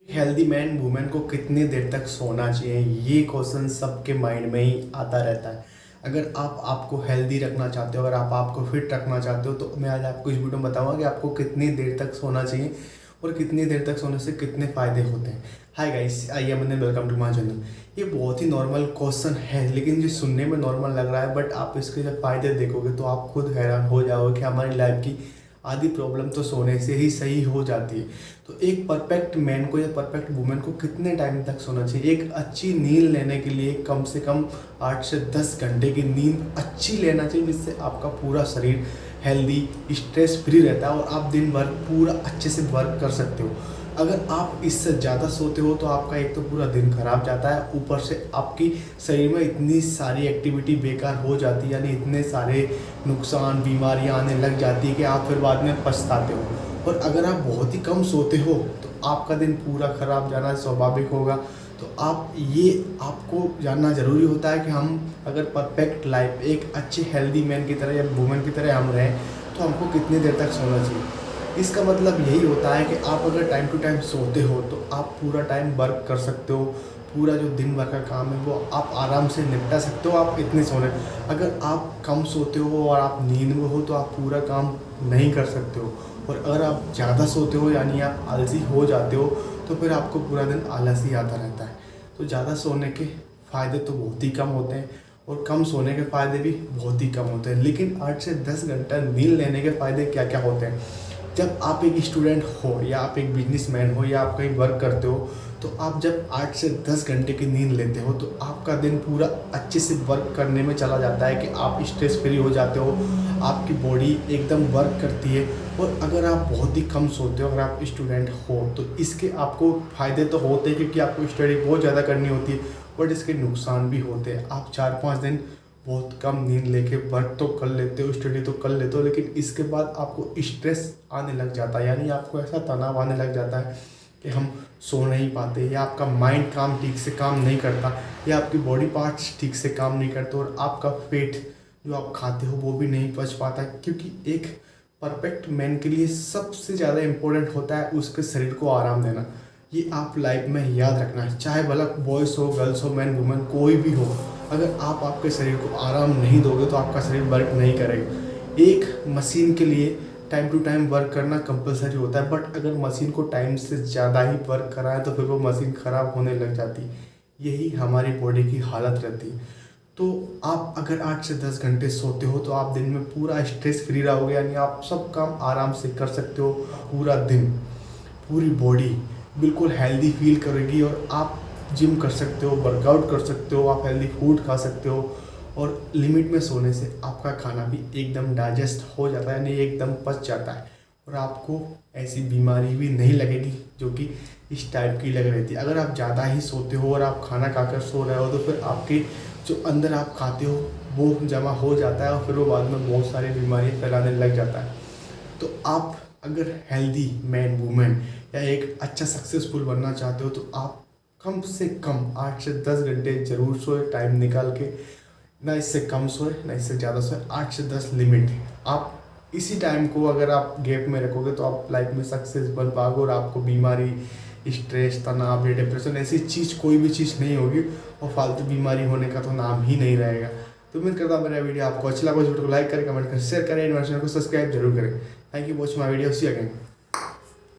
Healthy man women को कितनी देर तक सोना चाहिए, ये क्वेश्चन सबके माइंड में ही आता रहता है। अगर आप आपको हेल्दी रखना चाहते हो, अगर आप आपको फिट रखना चाहते हो, तो मैं आज आपको इस वीडियो में बताऊंगा कि आपको कितनी देर तक सोना चाहिए और कितनी देर तक सोने से कितने फ़ायदे होते हैं। Hi guys, I am Anil, welcome to my channel. ये बहुत ही नॉर्मल क्वेश्चन है, लेकिन ये सुनने में नॉर्मल लग रहा है, बट आप इसके जब फ़ायदे देखोगे तो आप खुद हैरान हो जाओगे कि हमारी लाइफ की आधी प्रॉब्लम तो सोने से ही सही हो जाती है। तो एक परफेक्ट मैन को या परफेक्ट वुमेन को कितने टाइम तक सोना चाहिए? एक अच्छी नींद लेने के लिए कम से कम 8 से 10 घंटे की नींद अच्छी लेना चाहिए, जिससे आपका पूरा शरीर हेल्दी, स्ट्रेस फ्री रहता है और आप दिन भर पूरा अच्छे से वर्क कर सकते हो। अगर आप इससे ज़्यादा सोते हो तो आपका एक तो पूरा दिन खराब जाता है, ऊपर से आपकी शरीर में इतनी सारी एक्टिविटी बेकार हो जाती है, यानी इतने सारे नुकसान, बीमारियां आने लग जाती है कि आप फिर बाद में पछताते हो। और अगर आप बहुत ही कम सोते हो तो आपका दिन पूरा ख़राब जाना स्वाभाविक होगा। तो आपको जानना ज़रूरी होता है कि हम अगर परफेक्ट लाइफ एक अच्छे हेल्दी मैन की तरह या वुमेन की तरह हम रहें तो हमको कितनी देर तक सोना चाहिए। इसका मतलब यही होता है कि आप अगर टाइम टू टाइम सोते हो तो आप पूरा टाइम वर्क कर सकते हो, पूरा जो दिन भर का काम है वो आप आराम से निपटा सकते हो, आप इतने सोने। अगर आप कम सोते हो और आप नींद में हो तो आप पूरा काम नहीं कर सकते हो, और अगर आप ज़्यादा सोते हो यानी आप आलसी हो जाते हो तो फिर आपको पूरा दिन आलस ही आता रहता है। तो ज़्यादा सोने के फ़ायदे तो बहुत ही कम होते हैं और कम सोने के फ़ायदे भी बहुत ही कम होते हैं, लेकिन 8 से 10 घंटा नींद लेने के फ़ायदे क्या क्या होते हैं? जब आप एक स्टूडेंट हो या आप एक बिजनेसमैन हो या आप कहीं वर्क करते हो, तो आप जब 8 से 10 घंटे की नींद लेते हो तो आपका दिन पूरा अच्छे से वर्क करने में चला जाता है कि आप स्ट्रेस फ्री हो जाते हो, आपकी बॉडी एकदम वर्क करती है। और अगर आप बहुत ही कम सोते हो, अगर आप स्टूडेंट हो, तो इसके आपको फ़ायदे तो होते हैं क्योंकि आपको स्टडी बहुत ज़्यादा करनी होती है, बट इसके नुकसान भी होते हैं। आप 4-5 दिन बहुत कम नींद लेके वर्क तो कर लेते हो, स्टडी तो कर लेते हो, लेकिन इसके बाद आपको स्ट्रेस आने लग जाता है, यानी आपको ऐसा तनाव आने लग जाता है कि हम सो नहीं पाते, या आपका माइंड ठीक से काम नहीं करता, या आपकी बॉडी पार्ट्स ठीक से काम नहीं करते, और आपका पेट जो आप खाते हो वो भी नहीं पच पाता। क्योंकि एक परफेक्ट मैन के लिए सबसे ज़्यादा इम्पोर्टेंट होता है उसके शरीर को आराम देना। ये आप लाइफ में याद रखना है, चाहे भला बॉयज़ हो, गर्ल्स हो, मैन वुमेन कोई भी हो। अगर आप आपके शरीर को आराम नहीं दोगे तो आपका शरीर वर्क नहीं करेगा। एक मशीन के लिए टाइम टू टाइम वर्क करना कंपलसरी होता है, बट अगर मशीन को टाइम से ज़्यादा ही वर्क कराए तो फिर वो मशीन ख़राब होने लग जाती है। यही हमारी बॉडी की हालत रहती है। तो आप अगर 8 से 10 घंटे सोते हो तो आप दिन में पूरा स्ट्रेस फ्री रहोगे, यानी आप सब काम आराम से कर सकते हो। पूरा दिन पूरी बॉडी बिल्कुल हेल्दी फील करेगी और आप जिम कर सकते हो, वर्कआउट कर सकते हो, आप हेल्दी फूड खा सकते हो। और लिमिट में सोने से आपका खाना भी एकदम डाइजेस्ट हो जाता है, यानी एकदम पच जाता है, और आपको ऐसी बीमारी भी नहीं लगेगी जो कि इस टाइप की लग रही थी। अगर आप ज़्यादा ही सोते हो और आप खाना खाकर सो रहे हो तो फिर आपके जो अंदर आप खाते हो वो जमा हो जाता है और फिर वो बाद में बहुत सारी बीमारियाँ फैलाने लग जाता है। तो आप अगर हेल्दी मैन वुमेन या एक अच्छा सक्सेसफुल बनना चाहते हो तो आप कम से कम 8 से 10 घंटे ज़रूर सोए, टाइम निकाल के। ना इससे कम सोए ना इससे ज़्यादा सोए, 8 से 10 लिमिट। आप इसी टाइम को अगर आप गैप में रखोगे तो आप लाइफ में सक्सेस बन पाओगे और आपको बीमारी, स्ट्रेस, तनाव या डिप्रेशन ऐसी चीज़ कोई भी चीज़ नहीं होगी, और फालतू बीमारी होने का तो नाम ही नहीं रहेगा। तो उम्मीद करता हूँ मेरा वीडियो आपको अच्छा लगा। इस वीडियो को लाइक करें, कमेंट करें, शेयर करें, चैनल को सब्सक्राइब जरूर करें। Thank you watch my video, see again.